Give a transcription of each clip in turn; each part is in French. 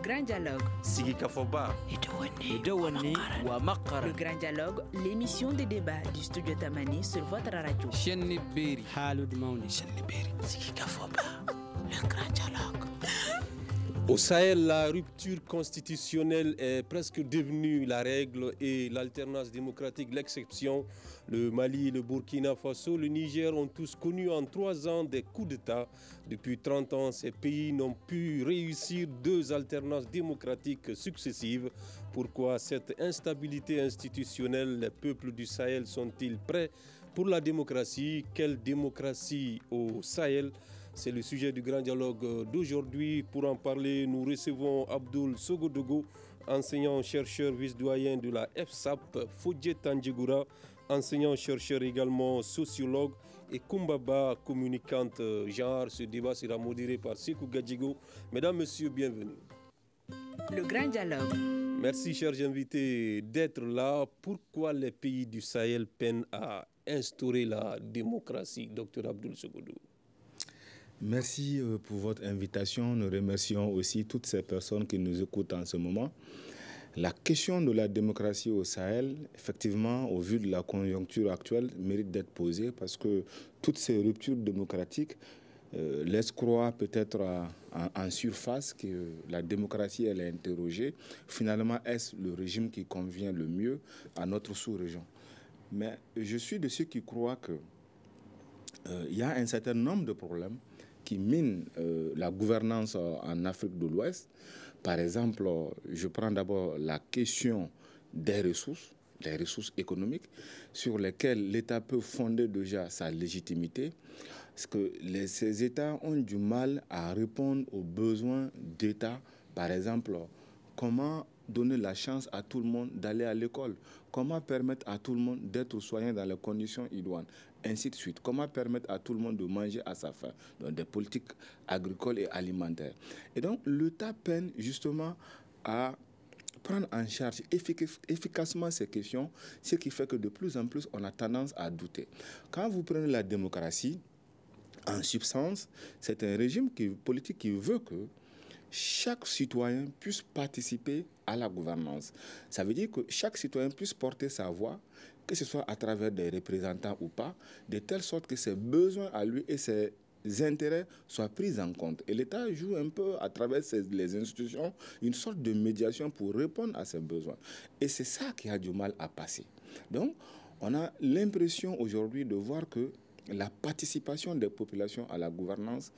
grand dialogue. Sigi Kafoba. Le grand dialogue, l'émission de débat du studio Tamani sur votre radio. Sigi Kafoba. Le grand dialogue. Au Sahel, la rupture constitutionnelle est presque devenue la règle et l'alternance démocratique l'exception. Le Mali, le Burkina Faso, le Niger ont tous connu en 3 ans des coups d'État. Depuis 30 ans, ces pays n'ont pu réussir 2 alternances démocratiques successives. Pourquoi cette instabilité institutionnelle? Les peuples du Sahel sont-ils prêts pour la démocratie? Quelle démocratie au Sahel? C'est le sujet du grand dialogue d'aujourd'hui. Pour en parler, nous recevons Abdoul Sogodogo, enseignant-chercheur vice-doyen de la FSAP, Fodje Tandjegoura, enseignant-chercheur également sociologue, et Kumbaba, communicante genre. Ce débat sera modéré par Sekou Gadjigo. Mesdames, Messieurs, bienvenue. Le grand dialogue. Merci, chers invités, d'être là. Pourquoi les pays du Sahel peinent à instaurer la démocratie, Dr Abdoul Sogodogo? Merci pour votre invitation. Nous remercions aussi toutes ces personnes qui nous écoutent en ce moment. La question de la démocratie au Sahel, effectivement, au vu de la conjoncture actuelle, mérite d'être posée parce que toutes ces ruptures démocratiques laissent croire peut-être en surface que la démocratie, elle est interrogée. Finalement, est-ce le régime qui convient le mieux à notre sous-région? Mais je suis de ceux qui croient qu'il y a un certain nombre de problèmes qui minent la gouvernance en Afrique de l'Ouest. Par exemple, je prends d'abord la question des ressources, les ressources économiques, sur lesquelles l'État peut fonder déjà sa légitimité. Parce que ces États ont du mal à répondre aux besoins d'État. Par exemple, comment donner la chance à tout le monde d'aller à l'école? Comment permettre à tout le monde d'être soigné dans les conditions idoines? Ainsi de suite. Comment permettre à tout le monde de manger à sa faim? Donc des politiques agricoles et alimentaires. Et donc l'État peine justement à prendre en charge efficacement ces questions, ce qui fait que de plus en plus on a tendance à douter. Quand vous prenez la démocratie, en substance, c'est un régime politique qui veut que chaque citoyen puisse participer à la gouvernance. Ça veut dire que chaque citoyen puisse porter sa voix, que ce soit à travers des représentants ou pas, de telle sorte que ses besoins à lui et ses intérêts soient pris en compte. Et l'État joue un peu à travers les institutions une sorte de médiation pour répondre à ses besoins. Et c'est ça qui a du mal à passer. Donc, on a l'impression aujourd'hui de voir que la participation des populations à la gouvernance,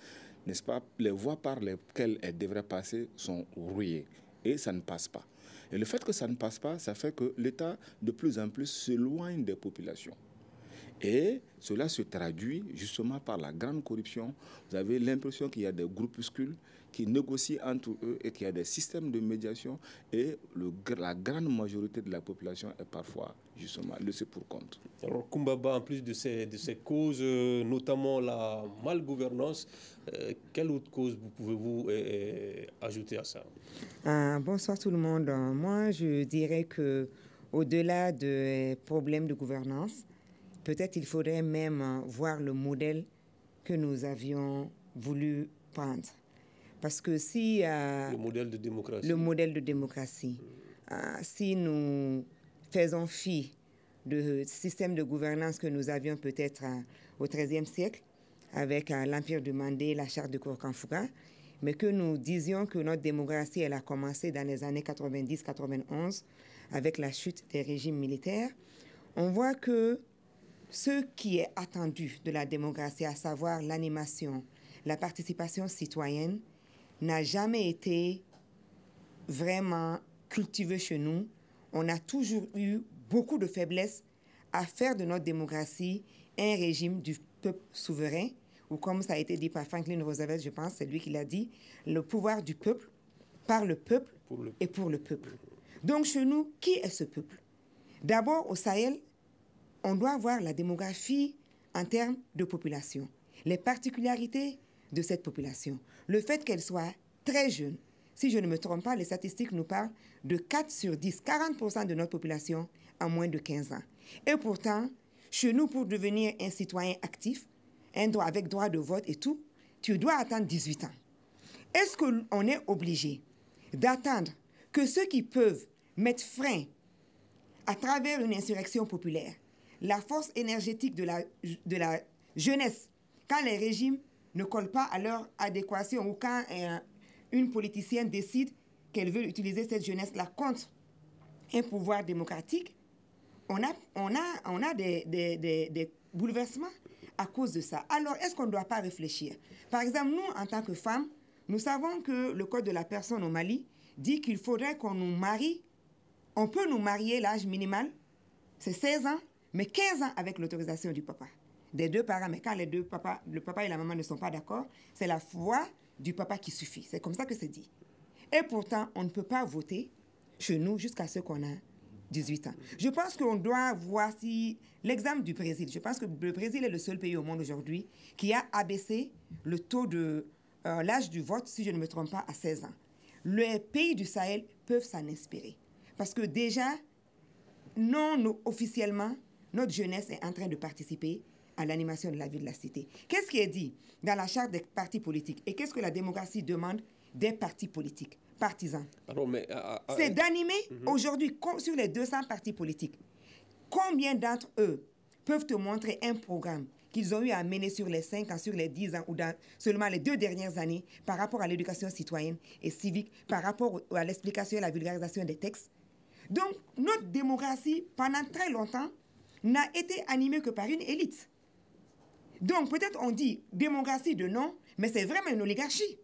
n'est-ce pas, les voies par lesquelles elles devraient passer sont rouillées et ça ne passe pas. Et le fait que ça ne passe pas, ça fait que l'État de plus en plus s'éloigne des populations. Et cela se traduit justement par la grande corruption. Vous avez l'impression qu'il y a des groupuscules qui négocient entre eux et qu'il y a des systèmes de médiation et la grande majorité de la population est parfois justement laissée pour compte. Alors Kumbaba, en plus de ces causes, notamment la malgouvernance, quelle autre cause pouvez-vous ajouter à ça? Bonsoir tout le monde. Moi, je dirais que au-delà des problèmes de gouvernance, peut-être il faudrait même voir le modèle que nous avions voulu prendre. Parce que si... le modèle de démocratie. Le modèle de démocratie. Si nous faisons fi du système de gouvernance que nous avions peut-être au XIIIe siècle, avec l'Empire du Mandé, la charte de Kourkan-Fouka, mais que nous disions que notre démocratie, elle a commencé dans les années 90-91, avec la chute des régimes militaires, on voit que ce qui est attendu de la démocratie, à savoir l'animation, la participation citoyenne, n'a jamais été vraiment cultivé chez nous. On a toujours eu beaucoup de faiblesses à faire de notre démocratie un régime du peuple souverain, ou comme ça a été dit par Franklin Roosevelt, je pense, c'est lui qui l'a dit, le pouvoir du peuple, par le peuple et pour le peuple. Donc chez nous, qui est ce peuple? D'abord, au Sahel, on doit voir la démographie en termes de population, les particularités de cette population, le fait qu'elle soit très jeune. Si je ne me trompe pas, les statistiques nous parlent de 4 sur 10, 40% de notre population a moins de 15 ans. Et pourtant, chez nous, pour devenir un citoyen actif, avec droit de vote et tout, tu dois attendre 18 ans. Est-ce qu'on est obligé d'attendre que ceux qui peuvent mettre frein à travers une insurrection populaire, la force énergétique de la jeunesse, quand les régimes ne collent pas à leur adéquation ou quand une politicienne décide qu'elle veut utiliser cette jeunesse-là contre un pouvoir démocratique, on a des bouleversements à cause de ça. Alors, est-ce qu'on ne doit pas réfléchir? Par exemple, nous, en tant que femmes, nous savons que le Code de la personne au Mali dit qu'il faudrait qu'on nous marie. On peut nous marier, l'âge minimal, c'est 16 ans, mais 15 ans avec l'autorisation du papa. Des deux parents, mais quand les deux papas, le papa et la maman ne sont pas d'accord, c'est la foi du papa qui suffit. C'est comme ça que c'est dit. Et pourtant, on ne peut pas voter chez nous jusqu'à ce qu'on a 18 ans. Je pense qu'on doit voir si l'exemple du Brésil, je pense que le Brésil est le seul pays au monde aujourd'hui qui a abaissé le taux de l'âge du vote, si je ne me trompe pas, à 16 ans. Les pays du Sahel peuvent s'en inspirer. Parce que déjà, non officiellement, notre jeunesse est en train de participer à l'animation de la vie de la cité. Qu'est-ce qui est dit dans la charte des partis politiques? Et qu'est-ce que la démocratie demande des partis politiques, partisans? C'est d'animer aujourd'hui, sur les 200 partis politiques, combien d'entre eux peuvent te montrer un programme qu'ils ont eu à mener sur les 5 ans, sur les 10 ans ou dans seulement les 2 dernières années par rapport à l'éducation citoyenne et civique, par rapport à l'explication et la vulgarisation des textes? Donc, notre démocratie, pendant très longtemps, n'a été animée que par une élite. Donc, peut-être on dit démocratie de nom, mais c'est vraiment une oligarchie.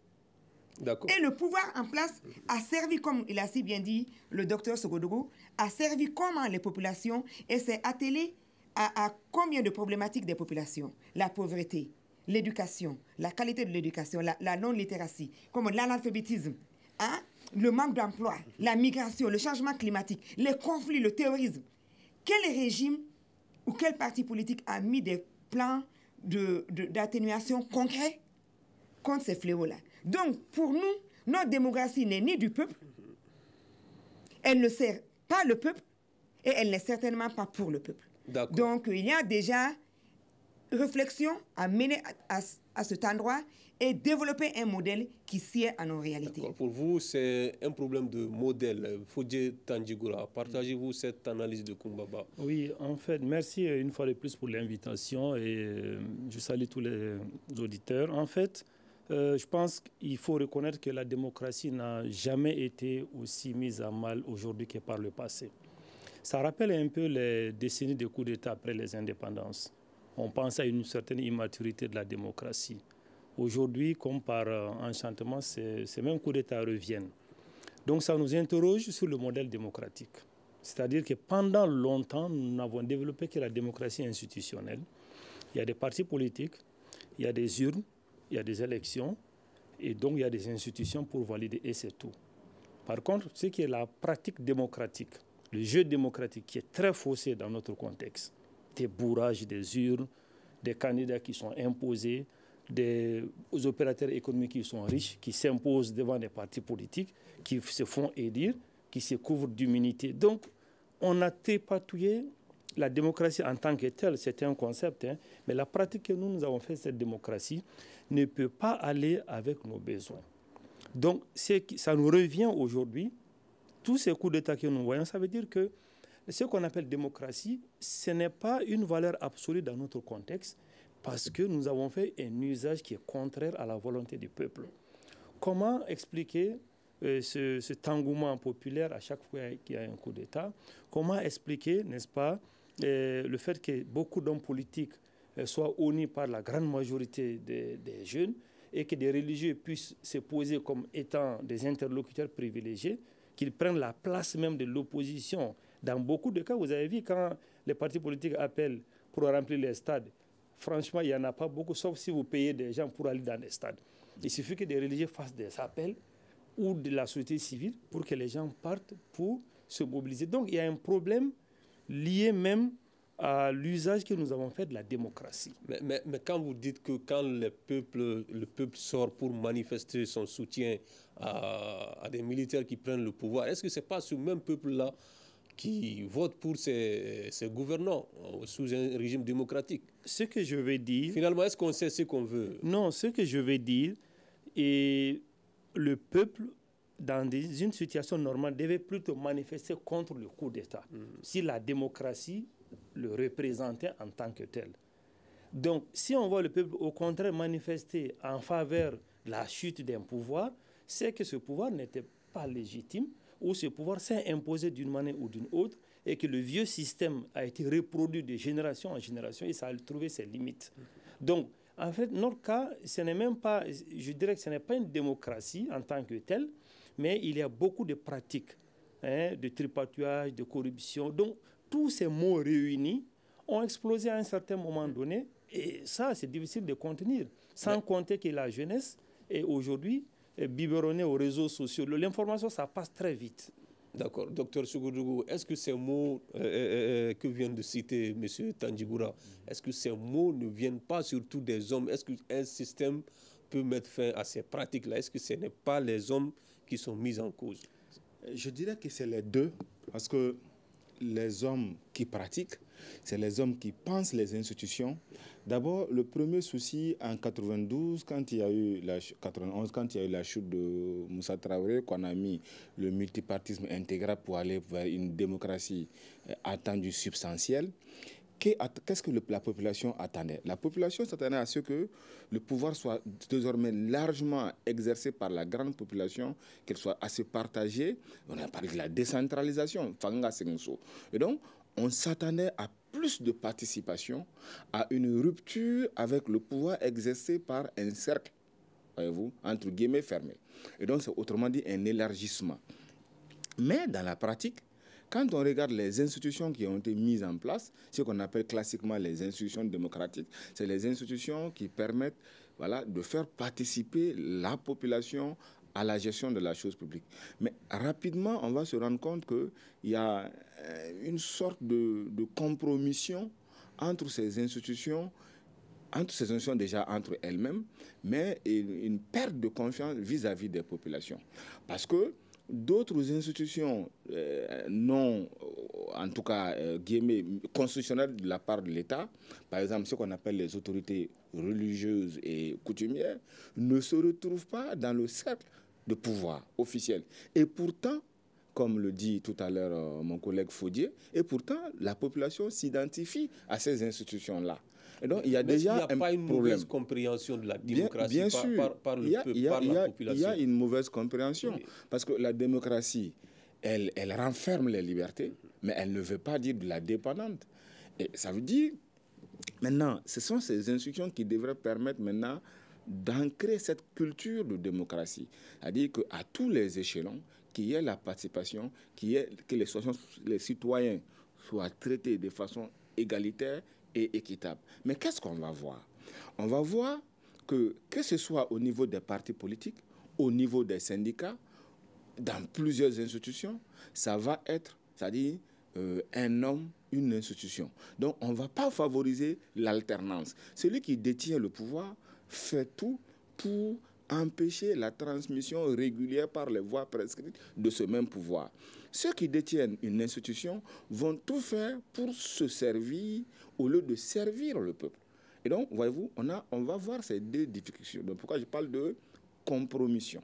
Et le pouvoir en place a servi, comme il a si bien dit le docteur Sogodougou, a servi comment les populations et s'est attelé à combien de problématiques des populations? La pauvreté, l'éducation, la qualité de l'éducation, la non-littératie, comme l'analphabétisme, hein? Le manque d'emploi, la migration, le changement climatique, les conflits, le terrorisme. Quel régime ou quel parti politique a mis des plans d'atténuation concrets contre ces fléaux-là? Donc, pour nous, notre démocratie n'est ni du peuple, elle ne sert pas le peuple, et elle n'est certainement pas pour le peuple. Donc, il y a déjà réflexion à mener à cet endroit et développer un modèle qui sied à nos réalités. Pour vous, c'est un problème de modèle. Fodje Tandjigoura, partagez-vous cette analyse de Koumbaba? Oui, en fait, merci une fois de plus pour l'invitation et je salue tous les auditeurs. En fait, je pense qu'il faut reconnaître que la démocratie n'a jamais été aussi mise à mal aujourd'hui que par le passé. Ça rappelle un peu les décennies de coups d'État après les indépendances. On pense à une certaine immaturité de la démocratie. Aujourd'hui, comme par enchantement, ces mêmes coups d'État reviennent. Donc ça nous interroge sur le modèle démocratique. C'est-à-dire que pendant longtemps, nous n'avons développé que la démocratie institutionnelle. Il y a des partis politiques, il y a des urnes, il y a des élections, et donc il y a des institutions pour valider, et c'est tout. Par contre, ce qui est la pratique démocratique, le jeu démocratique qui est très faussé dans notre contexte, des bourrages des urnes, des candidats qui sont imposés, des opérateurs économiques qui sont riches, qui s'imposent devant des partis politiques, qui se font élire, qui se couvrent d'immunité. Donc, on a trépatouillé la démocratie en tant que telle, c'est un concept, hein, mais la pratique que nous avons fait, cette démocratie, ne peut pas aller avec nos besoins. Donc, ça nous revient aujourd'hui, tous ces coups d'État que nous voyons, ça veut dire que ce qu'on appelle démocratie, ce n'est pas une valeur absolue dans notre contexte, parce que nous avons fait un usage qui est contraire à la volonté du peuple. Comment expliquer cet engouement populaire à chaque fois qu'il y a un coup d'État? Comment expliquer, n'est-ce pas, le fait que beaucoup d'hommes politiques soient honnis par la grande majorité des jeunes et que des religieux puissent se poser comme étant des interlocuteurs privilégiés, qu'ils prennent la place même de l'opposition? Dans beaucoup de cas, vous avez vu, quand les partis politiques appellent pour remplir les stades, franchement, il n'y en a pas beaucoup, sauf si vous payez des gens pour aller dans les stades. Il suffit que des religieux fassent des appels ou de la société civile pour que les gens partent pour se mobiliser. Donc, il y a un problème lié même à l'usage que nous avons fait de la démocratie. Mais quand vous dites que quand le peuple sort pour manifester son soutien à des militaires qui prennent le pouvoir, est-ce que ce n'est pas ce même peuple-là qui vote pour ses gouvernants sous un régime démocratique? Ce que je veux dire... Finalement, est-ce qu'on sait ce qu'on veut? Non, ce que je veux dire, et le peuple dans une situation normale, devait plutôt manifester contre le coup d'État, si la démocratie le représentait en tant que tel. Donc, si on voit le peuple, au contraire, manifester en faveur de la chute d'un pouvoir, c'est que ce pouvoir n'était pas légitime, ou ce pouvoir s'est imposé d'une manière ou d'une autre, et que le vieux système a été reproduit de génération en génération, et ça a trouvé ses limites. Donc, en fait, notre cas, ce n'est même pas, je dirais que ce n'est pas une démocratie en tant que telle, mais il y a beaucoup de pratiques, de tripatouillage, de corruption. Donc, tous ces mots réunis ont explosé à un certain moment donné, et ça, c'est difficile de contenir, sans compter que la jeunesse est aujourd'hui biberonnée aux réseaux sociaux. L'information, ça passe très vite. D'accord. Docteur Sougoudjougou, est-ce que ces mots que vient de citer M. Tandjiboura, est-ce que ces mots ne viennent pas surtout des hommes? Est-ce qu'un système peut mettre fin à ces pratiques-là? Est-ce que ce n'est pas les hommes qui sont mis en cause? Je dirais que c'est les deux, parce que les hommes qui pratiquent, c'est les hommes qui pensent les institutions. D'abord, le premier souci en 92, quand il y a eu 91, quand il y a eu la chute de Moussa Traoré, qu'on a mis le multipartisme intégral pour aller vers une démocratie attendue substantielle. Qu'est-ce que la population attendait? La population s'attendait à ce que le pouvoir soit désormais largement exercé par la grande population, qu'elle soit assez partagée. On a parlé de la décentralisation. Et donc, on s'attendait à plus de participation, à une rupture avec le pouvoir exercé par un cercle, voyez-vous, entre guillemets fermé. Et donc, c'est autrement dit un élargissement. Mais dans la pratique, quand on regarde les institutions qui ont été mises en place, ce qu'on appelle classiquement les institutions démocratiques, c'est les institutions qui permettent de faire participer la population à la gestion de la chose publique. Mais rapidement, on va se rendre compte qu'il y a une sorte de compromission entre ces institutions déjà entre elles-mêmes, mais une perte de confiance vis-à-vis des populations. Parce que d'autres institutions non, en tout cas, guillemets, constitutionnelles de la part de l'État, par exemple ce qu'on appelle les autorités religieuses et coutumières, ne se retrouvent pas dans le cercle de pouvoir officiel. Et pourtant, comme le dit tout à l'heure mon collègue Faudier, et pourtant la population s'identifie à ces institutions-là. Et donc, il y a déjà un problème. Il n'y a pas une mauvaise compréhension de la démocratie bien sûr, par le peuple, par la population. Il y a une mauvaise compréhension, parce que la démocratie, elle renferme les libertés, mais elle ne veut pas dire de la dépendante. Et ça veut dire, maintenant, ce sont ces institutions qui devraient permettre maintenant d'ancrer cette culture de démocratie. C'est-à-dire qu'à tous les échelons, qu'il y ait la participation, que les citoyens soient traités de façon égalitaire et équitable. Mais qu'est-ce qu'on va voir? On va voir que ce soit au niveau des partis politiques, au niveau des syndicats, dans plusieurs institutions, ça va être, c'est-à-dire un homme, une institution. Donc on ne va pas favoriser l'alternance. Celui qui détient le pouvoir fait tout pour empêcher la transmission régulière par les voies prescrites de ce même pouvoir. Ceux qui détiennent une institution vont tout faire pour se servir au lieu de servir le peuple. Et donc, voyez-vous, on va voir ces deux difficultés. Donc, pourquoi je parle de compromission?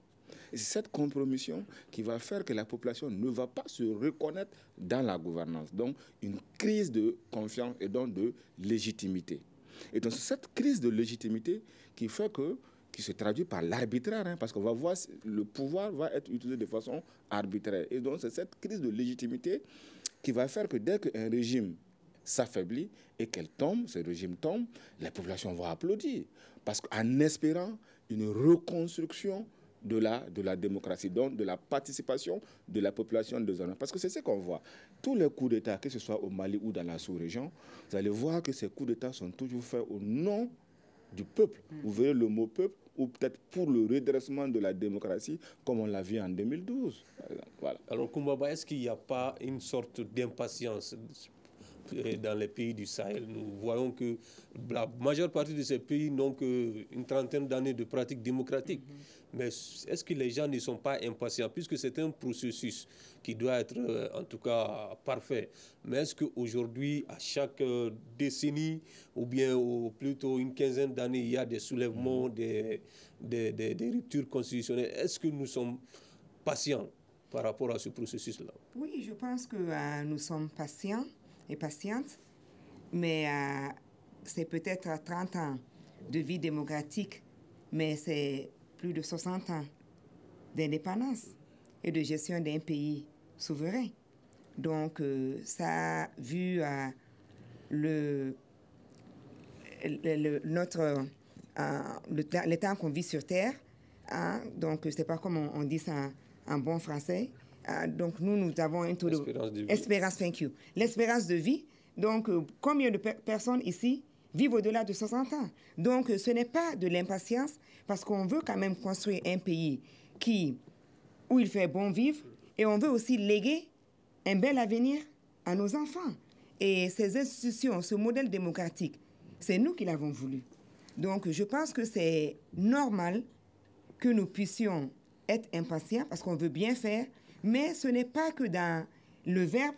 Et c'est cette compromission qui va faire que la population ne va pas se reconnaître dans la gouvernance. Donc, une crise de confiance et donc de légitimité. Et donc, c'est cette crise de légitimité qui se traduit par l'arbitraire, parce qu'on va voir le pouvoir va être utilisé de façon arbitraire. Et donc, c'est cette crise de légitimité qui va faire que dès qu'un régime s'affaiblit et ce régime tombe, les populations vont applaudir. Parce qu'en espérant une reconstruction de la démocratie, donc de la participation de la population de zone. Parce que c'est ce qu'on voit. Tous les coups d'État, que ce soit au Mali ou dans la sous-région, vous allez voir que ces coups d'État sont toujours faits au nom du peuple. Vous verrez le mot peuple, ou peut-être pour le redressement de la démocratie, comme on l'a vu en 2012. Voilà. Alors, Koumbaba, est-ce qu'il n'y a pas une sorte d'impatience dans les pays du Sahel? Nous voyons que la majeure partie de ces pays n'ont qu'une trentaine d'années de pratique démocratique. Mais est-ce que les gens ne sont pas impatients, puisque c'est un processus qui doit être en tout cas parfait? Mais est-ce qu'aujourd'hui, à chaque décennie, ou bien plutôt une quinzaine d'années, il y a des soulèvements, des ruptures constitutionnelles? Est-ce que nous sommes patient par rapport à ce processus-là? Oui, je pense que nous sommes patients et patientes, mais c'est peut-être 30 ans de vie démocratique, mais c'est plus de 60 ans d'indépendance et de gestion d'un pays souverain. Donc, ça a vu le temps qu'on vit sur Terre. Donc, c'est pas comme on dit ça en bon français. Donc, nous avons un taux d'espérance, thank you. L'espérance de vie. Donc, combien de personnes ici vivent au-delà de 60 ans? Donc, ce n'est pas de l'impatience, parce qu'on veut quand même construire un pays où il fait bon vivre, et on veut aussi léguer un bel avenir à nos enfants. Et ces institutions, ce modèle démocratique, c'est nous qui l'avons voulu. Donc, je pense que c'est normal que nous puissions être impatients parce qu'on veut bien faire, mais ce n'est pas que dans le verbe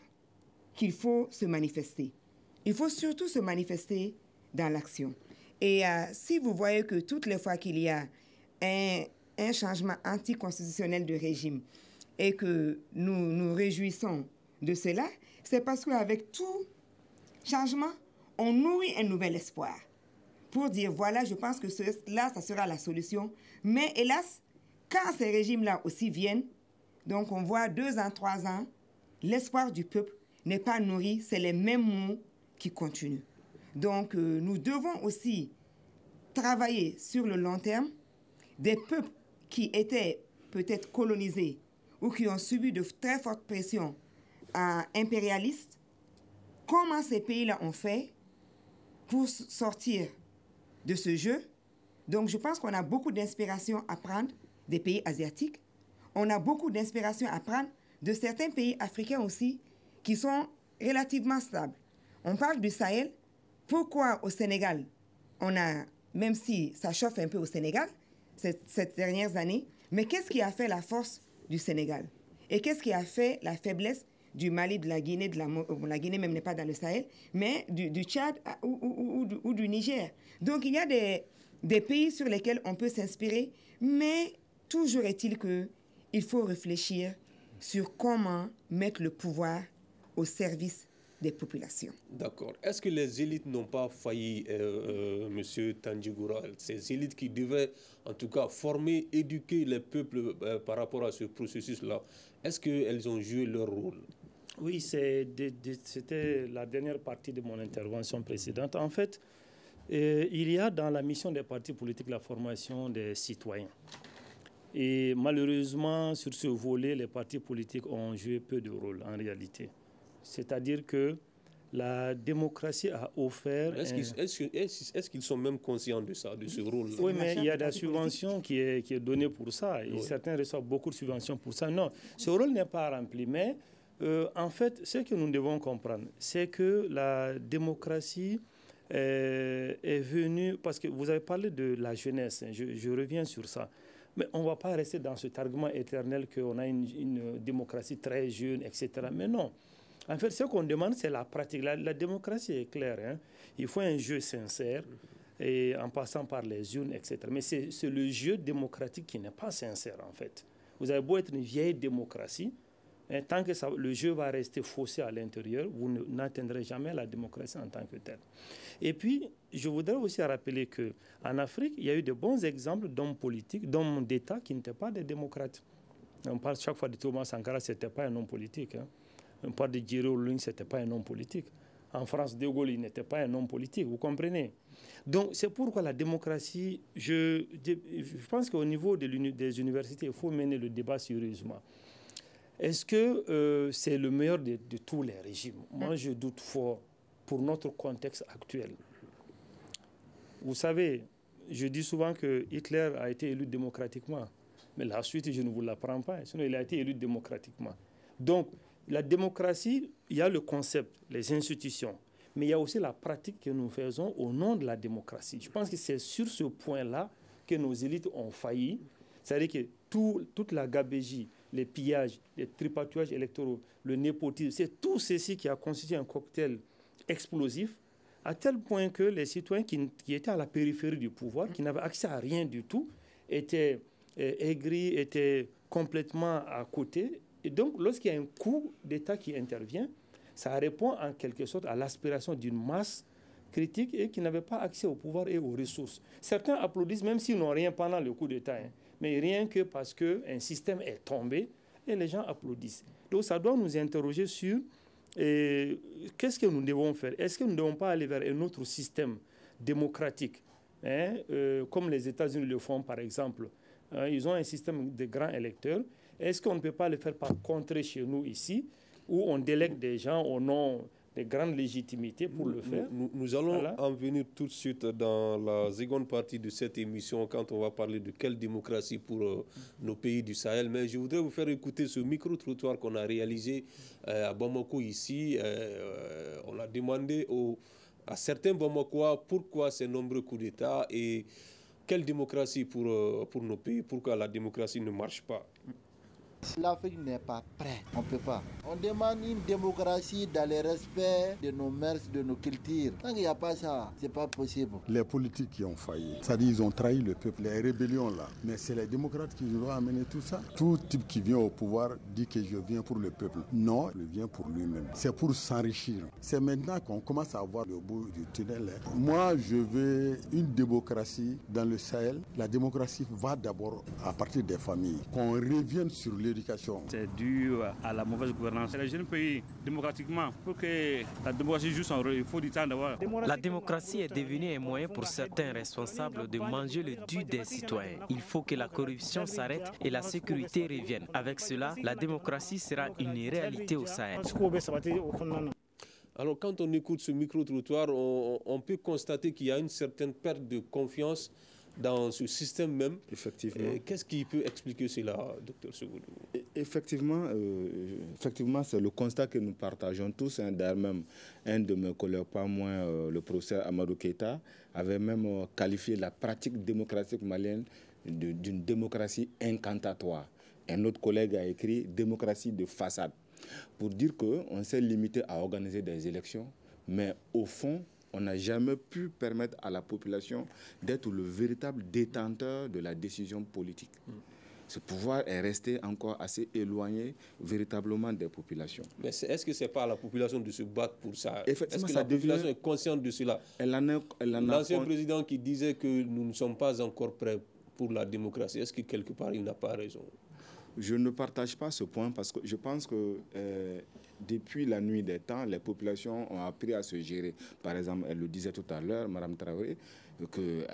qu'il faut se manifester. Il faut surtout se manifester dans l'action. Et si vous voyez que toutes les fois qu'il y a un changement anticonstitutionnel de régime et que nous nous réjouissons de cela, c'est parce qu'avec tout changement, on nourrit un nouvel espoir pour dire, voilà, je pense que là, ça sera la solution. Mais hélas, quand ces régimes-là aussi viennent, donc on voit 2 ans, 3 ans, l'espoir du peuple n'est pas nourri, c'est les mêmes mots qui continuent. Donc nous devons aussi travailler sur le long terme. Des peuples qui étaient peut-être colonisés ou qui ont subi de très fortes pressions impérialistes, comment ces pays-là ont fait pour sortir de ce jeu? Donc je pense qu'on a beaucoup d'inspiration à prendre des pays asiatiques. On a beaucoup d'inspiration à prendre de certains pays africains aussi qui sont relativement stables. On parle du Sahel. Pourquoi au Sénégal, on a, même si ça chauffe un peu au Sénégal ces dernières années, mais qu'est-ce qui a fait la force du Sénégal? Et qu'est-ce qui a fait la faiblesse du Mali, de la Guinée, la Guinée même n'est pas dans le Sahel, mais du Tchad ou du Niger? Donc il y a des pays sur lesquels on peut s'inspirer, mais toujours est-il qu'il faut réfléchir sur comment mettre le pouvoir au service des populations. D'accord. Est-ce que les élites n'ont pas failli, Monsieur Tandji-Goura, ces élites qui devaient en tout cas former, éduquer les peuples par rapport à ce processus-là, est-ce qu'elles ont joué leur rôle? Oui, c'était la dernière partie de mon intervention précédente. En fait, il y a dans la mission des partis politiques la formation des citoyens. Et malheureusement, sur ce volet, les partis politiques ont joué peu de rôle en réalité. C'est-à-dire que la démocratie a offert... Est-ce qu'ils sont même conscients de ça, de ce rôle-là? Oui, mais il y a des subventions qui est donnée pour ça. Et certains reçoivent beaucoup de subventions pour ça. Non, ce rôle n'est pas rempli. Mais en fait, ce que nous devons comprendre, c'est que la démocratie est venue... Parce que vous avez parlé de la jeunesse, je reviens sur ça. Mais on ne va pas rester dans cet argument éternel qu'on a une démocratie très jeune, etc. Mais non. En fait, ce qu'on demande, c'est la pratique. La démocratie est claire. Hein? Il faut un jeu sincère, et en passant par les urnes, etc. Mais c'est le jeu démocratique qui n'est pas sincère, en fait. Vous avez beau être une vieille démocratie, hein, tant que le jeu va rester faussé à l'intérieur, vous n'atteindrez jamais la démocratie en tant que telle. Et puis, je voudrais aussi rappeler qu'en Afrique, il y a eu de bons exemples d'hommes politiques, d'hommes d'État qui n'étaient pas des démocrates. On parle chaque fois de Thomas Sankara, ce n'était pas un homme politique. Hein. On parle de Jerry Olusegun, ce n'était pas un homme politique. En France, De Gaulle, il n'était pas un homme politique, vous comprenez? Donc, c'est pourquoi la démocratie, je pense qu'au niveau des universités, il faut mener le débat sérieusement. Est-ce que c'est le meilleur de tous les régimes? Moi, je doute fort pour notre contexte actuel. Vous savez, je dis souvent que Hitler a été élu démocratiquement, mais la suite, je ne vous l'apprends pas, sinon il a été élu démocratiquement. Donc, la démocratie, il y a le concept, les institutions, mais il y a aussi la pratique que nous faisons au nom de la démocratie. Je pense que c'est sur ce point-là que nos élites ont failli. C'est-à-dire que toute la gabegie, les pillages, les tripatouages électoraux, le népotisme, c'est tout ceci qui a constitué un cocktail explosif, à tel point que les citoyens qui étaient à la périphérie du pouvoir, qui n'avaient accès à rien du tout, étaient aigris, étaient complètement à côté. Et donc, lorsqu'il y a un coup d'État qui intervient, ça répond en quelque sorte à l'aspiration d'une masse critique et qui n'avait pas accès au pouvoir et aux ressources. Certains applaudissent même s'ils n'ont rien pendant le coup d'État, mais rien que parce qu'un système est tombé et les gens applaudissent. Donc ça doit nous interroger sur qu'est-ce que nous devons faire. Est-ce que nous ne devons pas aller vers un autre système démocratique, comme les États-Unis le font par exemple. Ils ont un système de grands électeurs. Est-ce qu'on ne peut pas le faire par contrée chez nous ici, où on délègue des gens au nom de grandes légitimités pour le faire? Nous allons en venir tout de suite dans la seconde partie de cette émission, quand on va parler de quelle démocratie pour nos pays du Sahel. Mais je voudrais vous faire écouter ce micro-trottoir qu'on a réalisé à Bamako ici. On a demandé à certains Bamakois pourquoi ces nombreux coups d'État et quelle démocratie pour nos pays, pourquoi la démocratie ne marche pas. L'Afrique n'est pas prête, on ne peut pas. On demande une démocratie dans le respect de nos mœurs, de nos cultures. Tant qu'il n'y a pas ça, ce n'est pas possible. Les politiques qui ont failli, c'est-à-dire ils ont trahi le peuple, les rébellions là. Mais c'est les démocrates qui doivent amener tout ça. Tout type qui vient au pouvoir dit que je viens pour le peuple. Non, il vient pour lui-même. C'est pour s'enrichir. C'est maintenant qu'on commence à voir le bout du tunnel. Moi, je veux une démocratie dans le Sahel. La démocratie va d'abord à partir des familles. Qu'on revienne sur l'éducation. C'est dû à la mauvaise gouvernance. Les jeunes pays, démocratiquement, pour que la démocratie joue son rôle, il faut du temps d'avoir. La démocratie est devenue un moyen pour certains responsables de manger le dû des citoyens. Il faut que la corruption s'arrête et la sécurité revienne. Avec cela, la démocratie sera une réalité au Sahel. Alors, quand on écoute ce micro-trottoir, on peut constater qu'il y a une certaine perte de confiance dans ce système même. Effectivement. Qu'est-ce qui peut expliquer cela, docteur Segoudou? Effectivement, c'est le constat que nous partageons tous. D'ailleurs, même un de mes collègues, pas moins, le professeur Amadou Keïta, avait même qualifié la pratique démocratique malienne d'une démocratie incantatoire. Un autre collègue a écrit « démocratie de façade » pour dire qu'on s'est limité à organiser des élections, mais au fond, on n'a jamais pu permettre à la population d'être le véritable détenteur de la décision politique. Ce pouvoir est resté encore assez éloigné véritablement des populations. Mais est-ce que ce n'est pas à la population de se battre pour ça? Effectivement, est-ce que la population est consciente de cela? L'ancien président qui disait que nous ne sommes pas encore prêts pour la démocratie, est-ce que quelque part il n'a pas raison? Je ne partage pas ce point parce que je pense que depuis la nuit des temps, les populations ont appris à se gérer. Par exemple, elle le disait tout à l'heure, Mme Traoré, que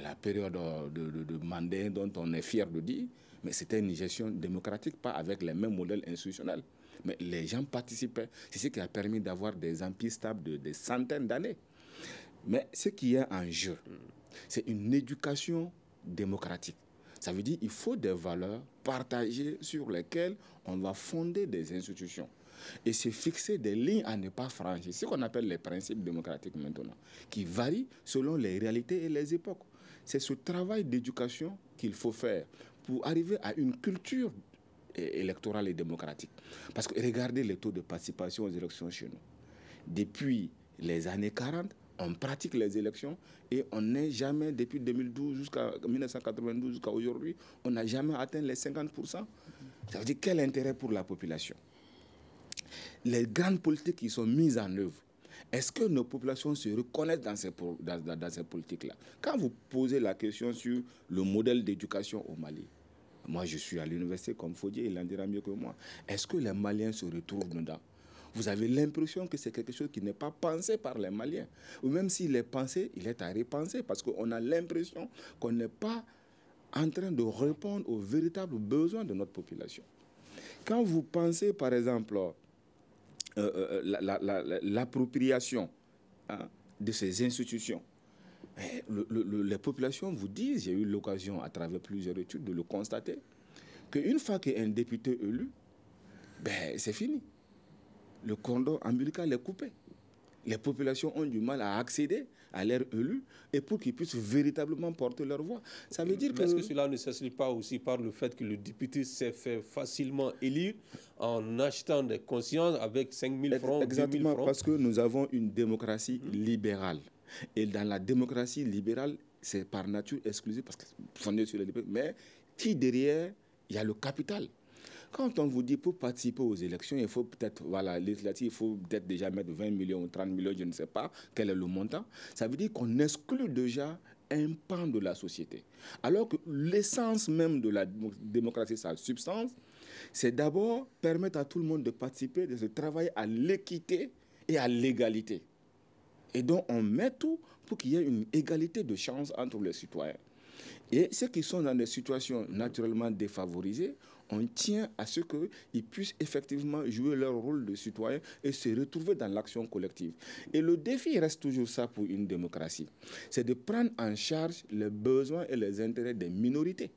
la période de Mandé dont on est fier de dire, mais c'était une gestion démocratique, pas avec les mêmes modèles institutionnels. Mais les gens participaient. C'est ce qui a permis d'avoir des empires stables de des centaines d'années. Mais ce qui est en jeu, c'est une éducation démocratique. Ça veut dire qu'il faut des valeurs partagées sur lesquelles on va fonder des institutions. Et c'est fixer des lignes à ne pas franchir. C'est ce qu'on appelle les principes démocratiques maintenant, qui varient selon les réalités et les époques. C'est ce travail d'éducation qu'il faut faire pour arriver à une culture électorale et démocratique. Parce que regardez les taux de participation aux élections chez nous. Depuis les années 40, on pratique les élections et on n'est jamais, depuis 2012 jusqu'à 1992 jusqu'à aujourd'hui, on n'a jamais atteint les 50%. Ça veut dire quel intérêt pour la population? Les grandes politiques qui sont mises en œuvre, est-ce que nos populations se reconnaissent dans ces politiques-là? Quand vous posez la question sur le modèle d'éducation au Mali, moi je suis à l'université comme Fodier, il en dira mieux que moi. Est-ce que les Maliens se retrouvent dedans? Vous avez l'impression que c'est quelque chose qui n'est pas pensé par les Maliens. Ou même s'il est pensé, il est à repenser parce qu'on a l'impression qu'on n'est pas en train de répondre aux véritables besoins de notre population. Quand vous pensez, par exemple, l'appropriation de ces institutions, les populations vous disent, j'ai eu l'occasion à travers plusieurs études de le constater, qu'une fois qu'un député élu, c'est fini. Le cordon ombilical est coupé. Les populations ont du mal à accéder à leurs élus et pour qu'ils puissent véritablement porter leur voix. Ça veut dire que... Est-ce que cela ne s'explique pas aussi par le fait que le député s'est fait facilement élire en achetant des consciences avec 5 000 francs, 10 000 francs? Exactement, parce que nous avons une démocratie libérale. Et dans la démocratie libérale, c'est par nature exclusive, parce que fondée sur les libertés. Mais qui derrière, il y a le capital. Quand on vous dit pour participer aux élections, il faut peut-être, voilà, législative, il faut peut-être déjà mettre 20 millions ou 30 millions, je ne sais pas quel est le montant. Ça veut dire qu'on exclut déjà un pan de la société. Alors que l'essence même de la démocratie, sa substance, c'est d'abord permettre à tout le monde de participer, de se travailler à l'équité et à l'égalité. Et donc, on met tout pour qu'il y ait une égalité de chance entre les citoyens. Et ceux qui sont dans des situations naturellement défavorisées, on tient à ce qu'ils puissent effectivement jouer leur rôle de citoyen et se retrouver dans l'action collective. Et le défi reste toujours ça pour une démocratie. C'est de prendre en charge les besoins et les intérêts des minorités.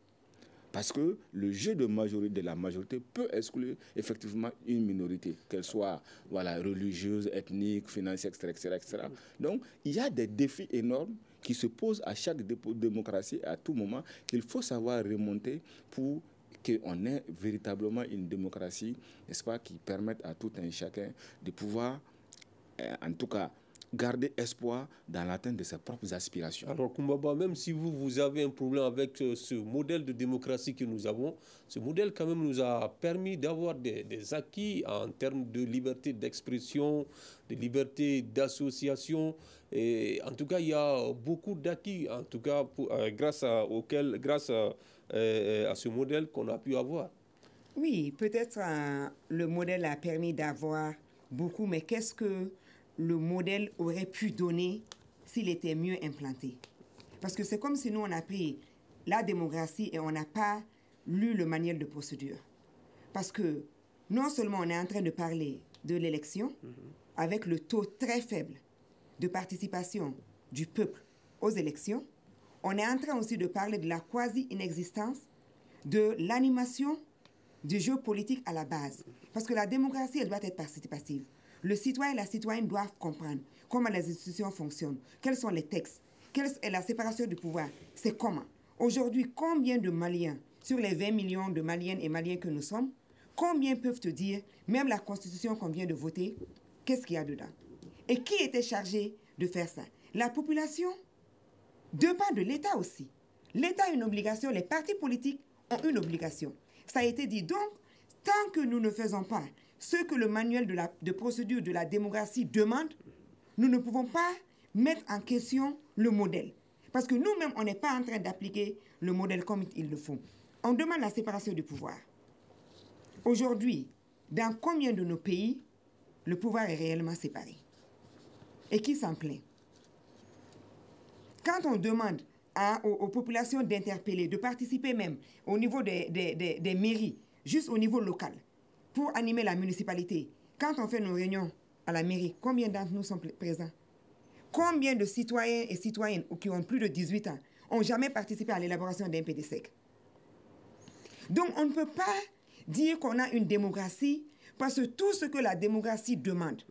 Parce que le jeu de la majorité peut exclure effectivement une minorité, qu'elle soit religieuse, ethnique, financière, etc., etc. Donc, il y a des défis énormes qui se posent à chaque démocratie à tout moment qu'il faut savoir remonter pour qu'on ait véritablement une démocratie, n'est-ce pas, qui permette à tout un chacun de pouvoir, en tout cas, garder espoir dans l'atteinte de ses propres aspirations. Alors, Koumbaba, même si vous avez un problème avec ce modèle de démocratie que nous avons, ce modèle quand même nous a permis d'avoir des acquis en termes de liberté d'expression, de liberté d'association. Et en tout cas, il y a beaucoup d'acquis, en tout cas, grâce à ce modèle qu'on a pu avoir. Oui, peut-être le modèle a permis d'avoir beaucoup, mais qu'est-ce que le modèle aurait pu donner s'il était mieux implanté? Parce que c'est comme si nous, on a pris la démocratie et on n'a pas lu le manuel de procédure. Parce que non seulement on est en train de parler de l'élection, avec le taux très faible de participation du peuple aux élections, on est en train aussi de parler de la quasi-inexistence de l'animation du jeu politique à la base. Parce que la démocratie, elle doit être participative. Le citoyen et la citoyenne doivent comprendre comment les institutions fonctionnent, quels sont les textes, quelle est la séparation du pouvoir, c'est comment. Aujourd'hui, combien de Maliens, sur les 20 millions de Maliennes et Maliens que nous sommes, combien peuvent te dire, même la Constitution qu'on vient de voter, qu'est-ce qu'il y a dedans? Et qui était chargé de faire ça? La population, de part de l'État aussi. L'État a une obligation, les partis politiques ont une obligation. Ça a été dit. Donc, tant que nous ne faisons pas ce que le manuel de procédure de la démocratie demande, nous ne pouvons pas mettre en question le modèle. Parce que nous-mêmes, on n'est pas en train d'appliquer le modèle comme il le faut. On demande la séparation du pouvoir. Aujourd'hui, dans combien de nos pays, le pouvoir est réellement séparé? Et qui s'en plaint? Quand on demande aux populations d'interpeller, de participer même au niveau des mairies, juste au niveau local, pour animer la municipalité, quand on fait nos réunions à la mairie, combien d'entre nous sont présents? Combien de citoyens et citoyennes qui ont plus de 18 ans n'ont jamais participé à l'élaboration d'un PDSEC? Donc, on ne peut pas dire qu'on a une démocratie parce que tout ce que la démocratie demande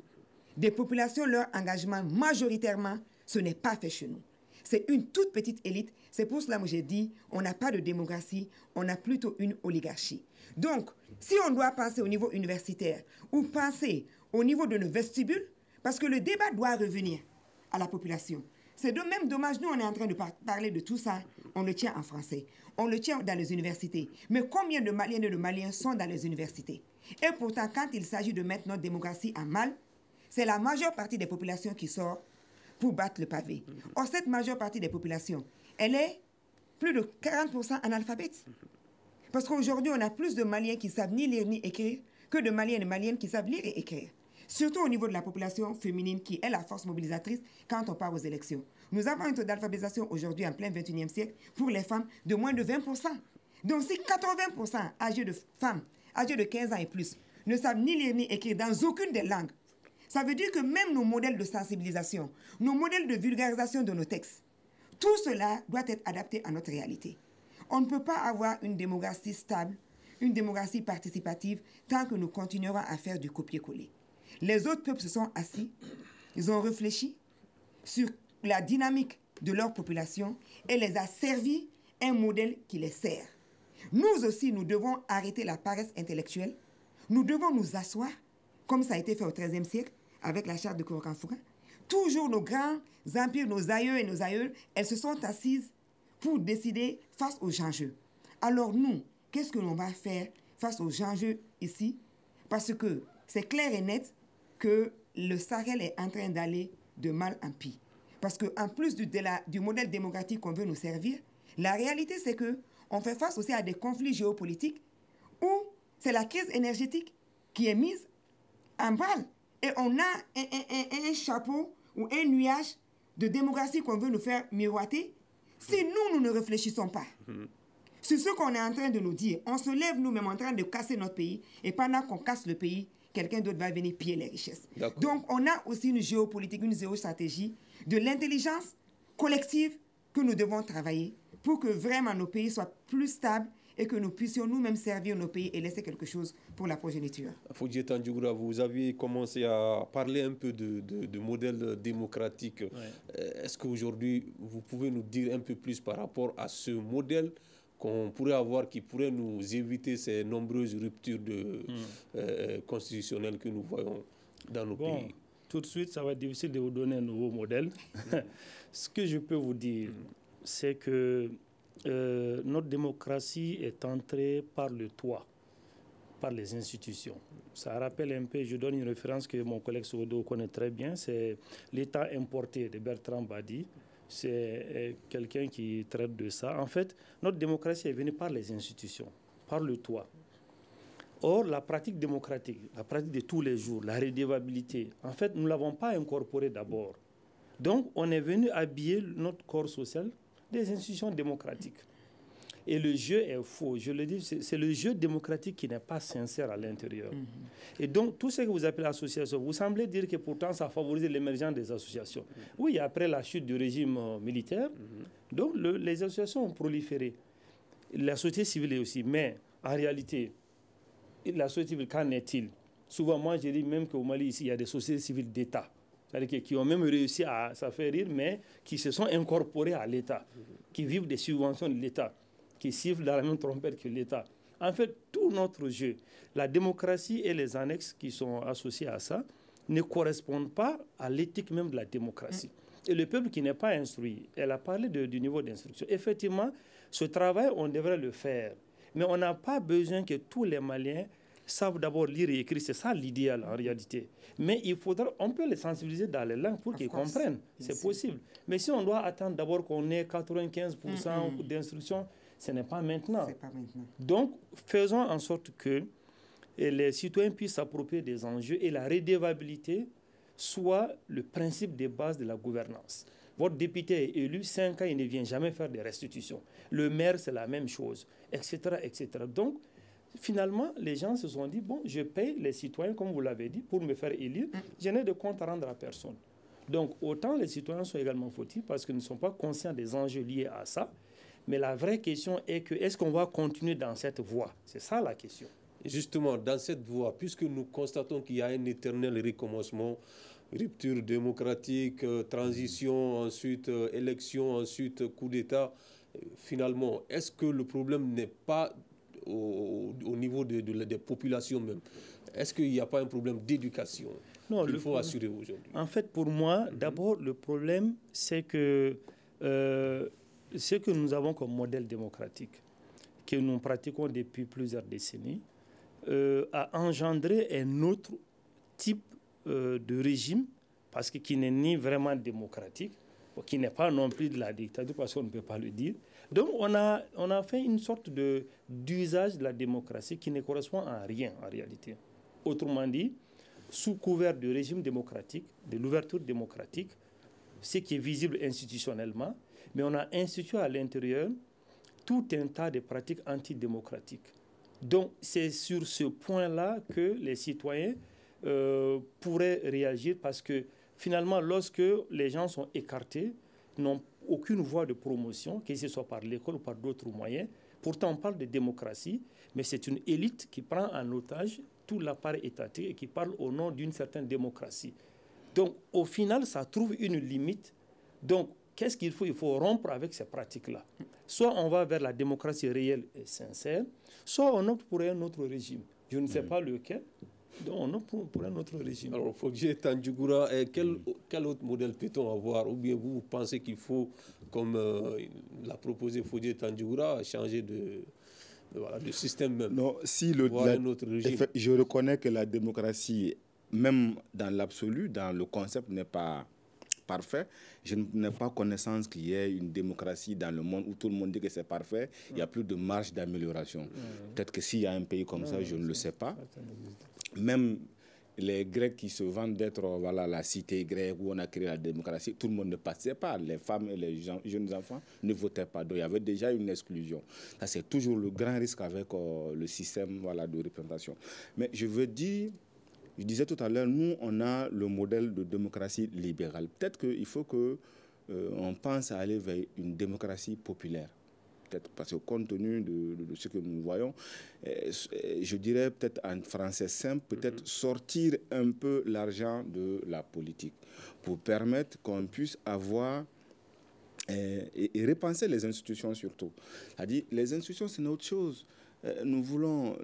des populations, leur engagement majoritairement, ce n'est pas fait chez nous. C'est une toute petite élite. C'est pour cela que j'ai dit, on n'a pas de démocratie, on a plutôt une oligarchie. Donc, si on doit penser au niveau universitaire ou penser au niveau de nos vestibules, parce que le débat doit revenir à la population. C'est même dommage, nous on est en train de parler de tout ça, on le tient en français, on le tient dans les universités. Mais combien de Maliennes et de Maliens sont dans les universités? Et pourtant, quand il s'agit de mettre notre démocratie en mal, c'est la majeure partie des populations qui sort pour battre le pavé. Or, cette majeure partie des populations, elle est plus de 40% analphabète. Parce qu'aujourd'hui, on a plus de Maliens qui savent ni lire ni écrire que de Maliens et Maliennes qui savent lire et écrire. Surtout au niveau de la population féminine qui est la force mobilisatrice quand on part aux élections. Nous avons un taux d'alphabétisation aujourd'hui en plein 21e siècle pour les femmes de moins de 20%. Donc si 80% âgés de femmes, âgés de 15 ans et plus, ne savent ni lire ni écrire dans aucune des langues, ça veut dire que même nos modèles de sensibilisation, nos modèles de vulgarisation de nos textes, tout cela doit être adapté à notre réalité. On ne peut pas avoir une démocratie stable, une démocratie participative, tant que nous continuerons à faire du copier-coller. Les autres peuples se sont assis, ils ont réfléchi sur la dynamique de leur population et les a servi un modèle qui les sert. Nous aussi, nous devons arrêter la paresse intellectuelle. Nous devons nous asseoir, comme ça a été fait au XIIIe siècle, avec la charte de Kouroukanfouka. Toujours nos grands empires, nos aïeux et nos aïeules, elles se sont assises pour décider face aux enjeux. Alors nous, qu'est-ce que l'on va faire face aux enjeux ici? Parce que c'est clair et net que le Sahel est en train d'aller de mal en pis. Parce qu'en plus du modèle démocratique qu'on veut nous servir, la réalité c'est qu'on fait face aussi à des conflits géopolitiques où c'est la crise énergétique qui est mise en balle. Et on a un chapeau ou un nuage de démocratie qu'on veut nous faire miroiter si nous ne réfléchissons pas. C'est ce qu'on est en train de nous dire. On se lève nous-mêmes en train de casser notre pays et pendant qu'on casse le pays, quelqu'un d'autre va venir piller les richesses. Donc, on a aussi une géopolitique, une géostratégie de l'intelligence collective que nous devons travailler pour que vraiment nos pays soient plus stables et que nous puissions nous-mêmes servir nos pays et laisser quelque chose pour la progéniture. Fodje Tandjougura, vous avez commencé à parler un peu de modèle démocratique. Ouais. Est-ce qu'aujourd'hui, vous pouvez nous dire un peu plus par rapport à ce modèle qu'on pourrait avoir, qui pourrait nous éviter ces nombreuses ruptures constitutionnelles que nous voyons dans nos pays? Tout de suite, ça va être difficile de vous donner un nouveau modèle. Ce que je peux vous dire, c'est que notre démocratie est entrée par le toit, par les institutions. Ça rappelle un peu, je donne une référence que mon collègue Sodo connaît très bien, c'est l'État importé de Bertrand Badi. C'est quelqu'un qui traite de ça. En fait, notre démocratie est venue par les institutions, par le toit. Or, la pratique démocratique, la pratique de tous les jours, la redevabilité, en fait, nous ne l'avons pas incorporée d'abord. Donc, on est venu habiller notre corps social des institutions démocratiques. Et le jeu est faux. Je le dis, c'est le jeu démocratique qui n'est pas sincère à l'intérieur. Et donc, tout ce que vous appelez association, vous semblez dire que pourtant ça favorise l'émergence des associations. Oui, après la chute du régime militaire, donc les associations ont proliféré. La société civile aussi. Mais en réalité, la société civile, qu'en est-il? Souvent, moi, je dis même qu'au Mali, ici, il y a des sociétés civiles d'État. C'est-à-dire qui ont même réussi à, ça fait rire, mais qui se sont incorporés à l'État, qui vivent des subventions de l'État, qui sifflent dans la même trompette que l'État. En fait, tout notre jeu, la démocratie et les annexes qui sont associés à ça, ne correspondent pas à l'éthique même de la démocratie. Et le peuple qui n'est pas instruit, elle a parlé du niveau d'instruction. Effectivement, ce travail, on devrait le faire. Mais on n'a pas besoin que tous les Maliens savent d'abord lire et écrire. C'est ça l'idéal en réalité. Mais il faudra, on peut les sensibiliser dans les langues pour qu'ils comprennent. C'est possible. Mais si on doit attendre d'abord qu'on ait 95% d'instruction, ce n'est pas maintenant. Donc, faisons en sorte que les citoyens puissent s'approprier des enjeux et la redevabilité soit le principe de base de la gouvernance. Votre député est élu, 5 ans, il ne vient jamais faire des restitutions. Le maire, c'est la même chose, etc., etc. Donc, finalement, les gens se sont dit, bon, je paye les citoyens, comme vous l'avez dit, pour me faire élire. Je n'ai de compte à rendre à personne. Donc, autant les citoyens sont également fautifs parce qu'ils ne sont pas conscients des enjeux liés à ça. Mais la vraie question est que est-ce qu'on va continuer dans cette voie? C'est ça la question. Et justement, dans cette voie, puisque nous constatons qu'il y a un éternel recommencement, rupture démocratique, transition, ensuite élection, ensuite coup d'État, finalement, est-ce que le problème n'est pas au niveau des populations même? Est-ce qu'il n'y a pas un problème d'éducation qu'il faut assurer aujourd'hui? En fait, pour moi, d'abord, le problème, c'est que ce que nous avons comme modèle démocratique, que nous pratiquons depuis plusieurs décennies, a engendré un autre type de régime, parce que qui n'est ni vraiment démocratique, qui n'est pas non plus de la dictature, parce qu'on ne peut pas le dire. Donc on a fait une sorte d'usage de la démocratie qui ne correspond à rien en réalité. Autrement dit, sous couvert du régime démocratique, de l'ouverture démocratique, ce qui est visible institutionnellement, mais on a institué à l'intérieur tout un tas de pratiques antidémocratiques. Donc c'est sur ce point-là que les citoyens pourraient réagir, parce que finalement, lorsque les gens sont écartés, n'ont aucune voie de promotion, que ce soit par l'école ou par d'autres moyens. Pourtant, on parle de démocratie, mais c'est une élite qui prend en otage tout l'appareil étatique et qui parle au nom d'une certaine démocratie. Donc, au final, ça trouve une limite. Donc, qu'est-ce qu'il faut? Il faut rompre avec ces pratiques-là. Soit on va vers la démocratie réelle et sincère, soit on opte pour un autre régime. Je ne sais pas lequel. Donc, on opte pour un autre régime. Alors, Fodje Tandjougura, quel autre modèle peut-on avoir? Ou bien vous pensez qu'il faut, comme l'a proposé Fodje Tandjougura, changer voilà, du système même. Non, si notre régime. Je reconnais que la démocratie, même dans l'absolu, dans le concept, n'est pas parfait. Je n'ai pas connaissance qu'il y ait une démocratie dans le monde où tout le monde dit que c'est parfait. Il n'y a plus de marge d'amélioration. Peut-être que s'il y a un pays comme ça, je ne le sais pas. Même les Grecs qui se vantent d'être la cité grecque où on a créé la démocratie, tout le monde ne passait pas. Les femmes et les jeunes enfants ne votaient pas. Donc il y avait déjà une exclusion. Ça, c'est toujours le grand risque avec le système de représentation. Mais je veux dire, je disais tout à l'heure, nous, on a le modèle de démocratie libérale. Peut-être qu'il faut qu'on pense à aller vers une démocratie populaire. Peut-être parce que compte tenu de ce que nous voyons, je dirais peut-être en français simple, peut-être sortir un peu l'argent de la politique pour permettre qu'on puisse avoir et repenser les institutions surtout. C'est-à-dire, les institutions, c'est une autre chose. Nous voulons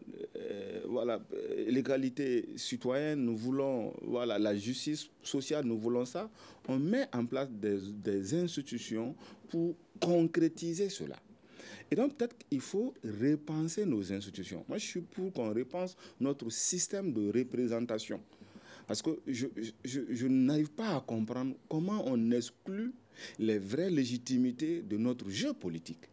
l'égalité citoyenne, nous voulons la justice sociale, nous voulons ça. On met en place des institutions pour concrétiser cela. Et donc, peut-être qu'il faut repenser nos institutions. Moi, je suis pour qu'on repense notre système de représentation. Parce que je n'arrive pas à comprendre comment on exclut les vraies légitimités de notre jeu politique.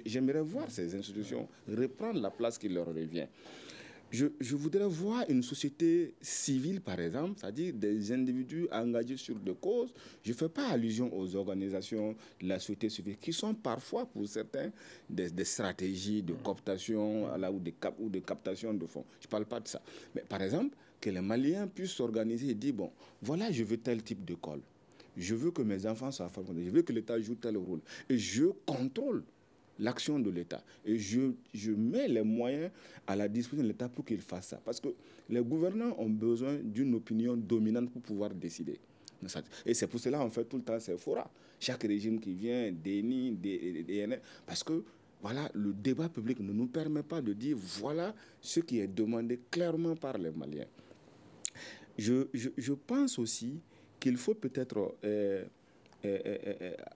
J'aimerais voir ces institutions reprendre la place qui leur revient. Je voudrais voir une société civile, par exemple, c'est-à-dire des individus engagés sur des causes. Je ne fais pas allusion aux organisations de la société civile qui sont parfois, pour certains, des stratégies de cooptation ou de captation de fonds. Je ne parle pas de ça. Mais par exemple, que les Maliens puissent s'organiser et dire, bon, voilà, je veux tel type d'école. Je veux que mes enfants soient formés. Je veux que l'État joue tel rôle. Et je contrôle l'action de l'État. Et je mets les moyens à la disposition de l'État pour qu'il fasse ça. Parce que les gouvernants ont besoin d'une opinion dominante pour pouvoir décider. Et c'est pour cela, en fait, tout le temps, c'est fora. Chaque régime qui vient dénie, parce que, voilà, le débat public ne nous permet pas de dire, voilà ce qui est demandé clairement par les Maliens. Je pense aussi qu'il faut peut-être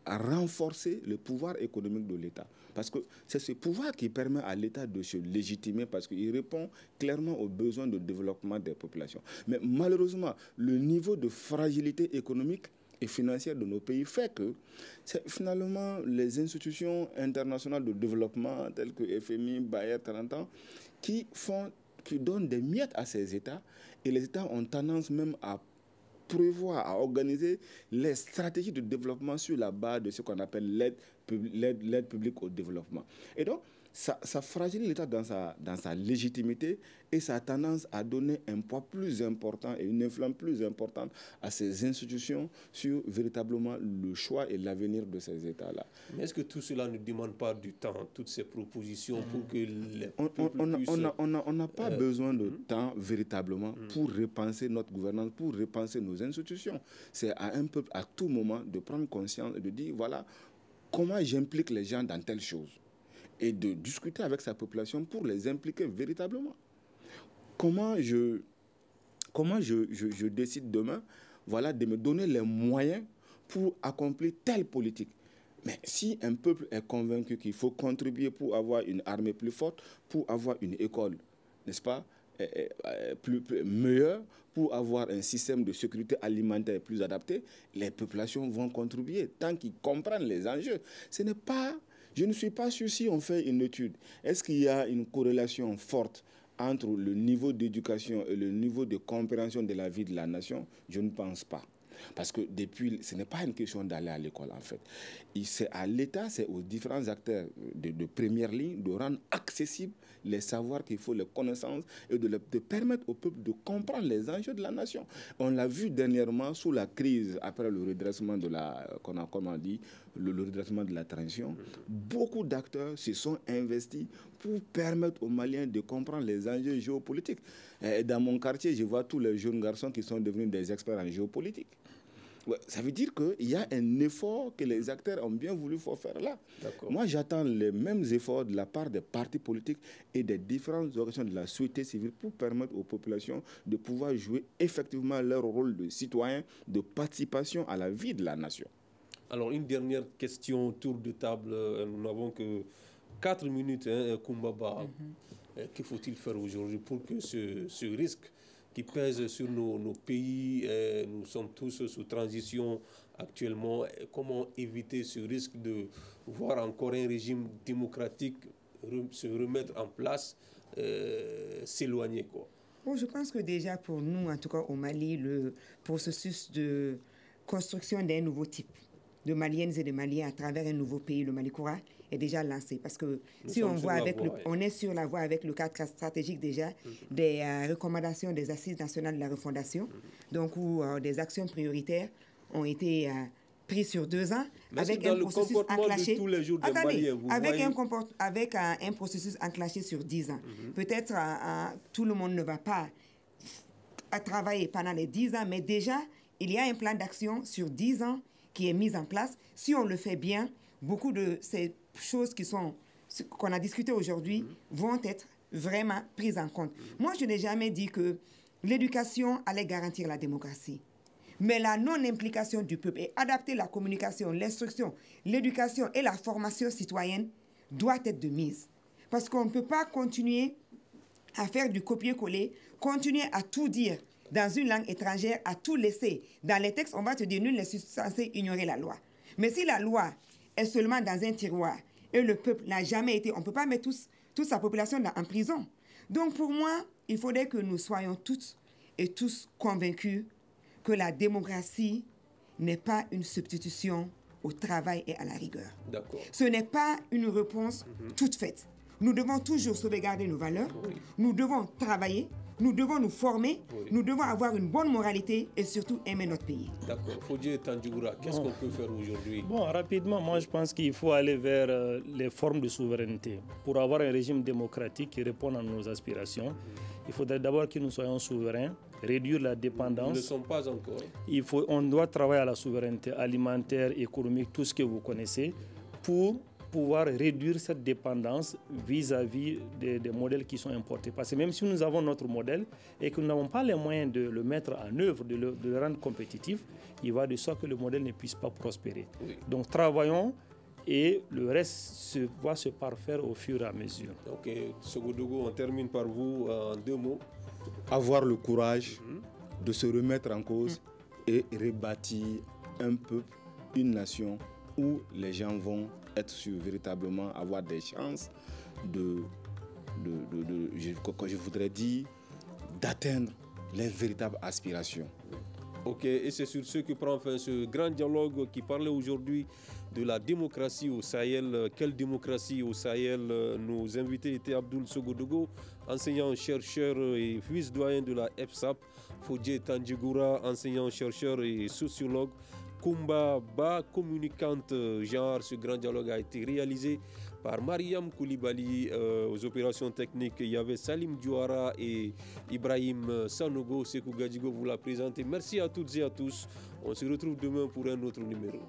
renforcer le pouvoir économique de l'État. Parce que c'est ce pouvoir qui permet à l'État de se légitimer parce qu'il répond clairement aux besoins de développement des populations. Mais malheureusement, le niveau de fragilité économique et financière de nos pays fait que c'est finalement les institutions internationales de développement telles que FMI, Bayer, 30 ans, qui donnent des miettes à ces États et les États ont tendance même à prévoir, à organiser les stratégies de développement sur la base de ce qu'on appelle l'aide publique au développement. Et donc, ça fragilise l'État dans sa légitimité et ça a tendance à donner un poids plus important et une influence plus importante à ces institutions sur véritablement le choix et l'avenir de ces États-là. Mais est-ce que tout cela ne demande pas du temps, toutes ces propositions pour que les peuples puissent... On n'a pas besoin de temps véritablement pour repenser notre gouvernance, pour repenser nos institutions. C'est à un peuple à tout moment de prendre conscience et de dire, voilà, comment j'implique les gens dans telle chose et de discuter avec sa population pour les impliquer véritablement. Comment je décide demain, voilà, de me donner les moyens pour accomplir telle politique. Mais si un peuple est convaincu qu'il faut contribuer pour avoir une armée plus forte, pour avoir une école, n'est-ce pas, meilleure, pour avoir un système de sécurité alimentaire plus adapté, les populations vont contribuer tant qu'ils comprennent les enjeux. Je ne suis pas sûr si on fait une étude. Est-ce qu'il y a une corrélation forte entre le niveau d'éducation et le niveau de compréhension de la vie de la nation? Je ne pense pas. Parce que ce n'est pas une question d'aller à l'école en fait. C'est à l'État, c'est aux différents acteurs de première ligne de rendre accessibles les savoirs qu'il faut, les connaissances et de permettre au peuple de comprendre les enjeux de la nation. On l'a vu dernièrement sous la crise après le redressement de le redressement de la transition. Beaucoup d'acteurs se sont investis pour permettre aux Maliens de comprendre les enjeux géopolitiques. Et dans mon quartier, je vois tous les jeunes garçons qui sont devenus des experts en géopolitique. Ouais, ça veut dire qu'il y a un effort que les acteurs ont bien voulu faire là. Moi, j'attends les mêmes efforts de la part des partis politiques et des différentes organisations de la société civile pour permettre aux populations de pouvoir jouer effectivement leur rôle de citoyen, de participation à la vie de la nation. Alors, une dernière question, tour de table. Nous n'avons que 4 minutes, hein, Koumbaba. Que faut-il faire aujourd'hui pour que ce risque qui pèse sur nos pays, nous sommes tous sous transition actuellement, comment éviter ce risque de voir encore un régime démocratique se remettre en place, s'éloigner, quoi? Bon, je pense que déjà pour nous, en tout cas au Mali, le processus de construction d'un nouveau type de Maliennes et de Maliens à travers un nouveau pays, le Malikoura, est déjà lancé. Parce que si on voit on est sur la voie avec le cadre stratégique déjà des recommandations des Assises nationales de la refondation, donc où des actions prioritaires ont été prises sur 2 ans, avec un processus enclenché. Avec un processus enclenché sur 10 ans. Peut-être tout le monde ne va pas travailler pendant les 10 ans, mais déjà, il y a un plan d'action sur 10 ans qui est mis en place. Si on le fait bien, beaucoup de ces choses qu'on a discutées aujourd'hui vont être vraiment prises en compte. Moi, je n'ai jamais dit que l'éducation allait garantir la démocratie. Mais la non-implication du peuple et adapter la communication, l'instruction, l'éducation et la formation citoyenne doit être de mise. Parce qu'on ne peut pas continuer à faire du copier-coller, continuer à tout dire dans une langue étrangère, à tout laisser. Dans les textes, on va te dire, nul n'est censé ignorer la loi. Mais si la loi est seulement dans un tiroir et le peuple n'a jamais été, on ne peut pas mettre toute sa population en prison. Donc pour moi, il faudrait que nous soyons toutes et tous convaincus que la démocratie n'est pas une substitution au travail et à la rigueur. Ce n'est pas une réponse toute faite. Nous devons toujours sauvegarder nos valeurs, nous devons travailler, nous devons nous former, nous devons avoir une bonne moralité et surtout aimer notre pays. D'accord. Fodje Tandjigura, qu'est-ce qu'on peut faire aujourd'hui? Bon, rapidement, moi je pense qu'il faut aller vers les formes de souveraineté. Pour avoir un régime démocratique qui réponde à nos aspirations, il faudrait d'abord que nous soyons souverains, réduire la dépendance. Nous ne sommes pas encore. On doit travailler à la souveraineté alimentaire, économique, tout ce que vous connaissez, pour pouvoir réduire cette dépendance vis-à-vis des modèles qui sont importés. Parce que même si nous avons notre modèle et que nous n'avons pas les moyens de le mettre en œuvre, de le rendre compétitif, il va de sorte que le modèle ne puisse pas prospérer. Donc travaillons et le reste va se parfaire au fur et à mesure. Ok, Sogodougou, on termine par vous en 2 mots. Avoir le courage de se remettre en cause et rebâtir un peuple, une nation où les gens vont être véritablement avoir des chances je voudrais dire, d'atteindre les véritables aspirations. Ok, et c'est sur ce que prend fin ce grand dialogue qui parlait aujourd'hui de la démocratie au Sahel. Quelle démocratie au Sahel? Nos invités étaient Abdoul Sogodougou, enseignant-chercheur et vice-doyen de la EPSAP, Fodje Tandjigura, enseignant-chercheur et sociologue, Koumbaba, communicante genre. Ce grand dialogue a été réalisé par Mariam Koulibaly. Aux opérations techniques, il y avait Salim Diouara et Ibrahim Sanogo. Sekou Gadjigo vous l'a présenté. Merci à toutes et à tous. On se retrouve demain pour un autre numéro.